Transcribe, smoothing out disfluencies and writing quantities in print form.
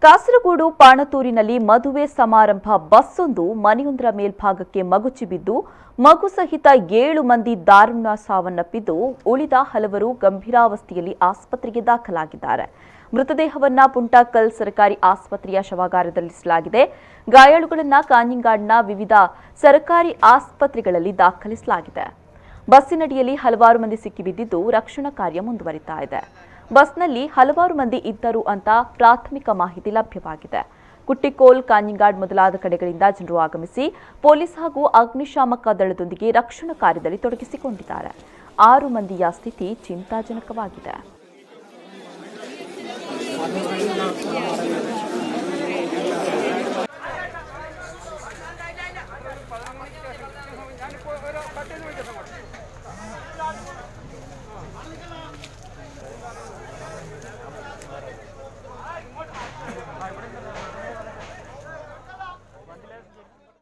ಕಾಸರಗೋಡು ಪಾಣತೂರಿನಲ್ಲಿ ಮದುವೆ ಸಮಾರಂಭ ಬಸ್ಸೊಂದು ಮನೆಯೊಂದರ ಮೇಲ್ಭಾಗಕ್ಕೆ ಮಗುಚಿ ಬಿದ್ದು ಮಗು ಸಹಿತ 7 ಮಂದಿ ದಾರುಣ ಸಾವನ್ನಪ್ಪಿದ್ದು ಉಳಿದ ಹಲವರು ಗಂಭೀರಾವಸ್ಥೆಯಲ್ಲಿ ಆಸ್ಪತ್ರೆಗೆ ದಾಖಲಾಗಿದ್ದಾರೆ. ಮೃತದೇಹವನ್ನ ಪುಂಟಾಕಲ್ ಸರ್ಕಾರಿ ಆಸ್ಪತ್ರೆಯ ಶವಾಗಾರದಲ್ಲಿರಿಸಲಾಗಿದೆ. ಗಾಯಾಳುಗಳನ್ನು ಕಾಂಜಿಂಗಾಡ್ನ ವಿವಿಧ ಸರ್ಕಾರಿ ಆಸ್ಪತ್ರೆಗಳಲ್ಲಿ ದಾಖಲಿಸಲಾಗಿದೆ. ಬಸ್ಸಿನಡಿಯಲ್ಲಿ ಹಲವಾರು ಮಂದಿ ಸಿಕ್ಕಿಬಿದ್ದಿದ್ದು ರಕ್ಷಣಾ ಕಾರ್ಯ ಮುಂದುವರಿತಾ ಇದೆ. ಬಸ್ನಲ್ಲಿ ಹಲವಾರು ಮಂದಿ ಇದ್ದರು ಅಂತ ಪ್ರಾಥಮಿಕ ಮಾಹಿತಿ ಲಭ್ಯವಾಗಿದೆ. ಕುಟ್ಟಿಕೋಲ್, ಕಾಂಜಿಂಗಾಡ್ ಮೊದಲಾದ ಕಡೆಗಳಿಂದ ಜನರು ಆಗಮಿಸಿ ಪೊಲೀಸ್ ಹಾಗೂ ಅಗ್ನಿಶಾಮಕ ದಳದೊಂದಿಗೆ ರಕ್ಷಣಾ ಕಾರ್ಯದಲ್ಲಿ ತೊಡಗಿಸಿಕೊಂಡಿದ್ದಾರೆ. 6 ಮಂದಿಯ ಸ್ಥಿತಿ ಚಿಂತಾಜನಕವಾಗಿದೆ.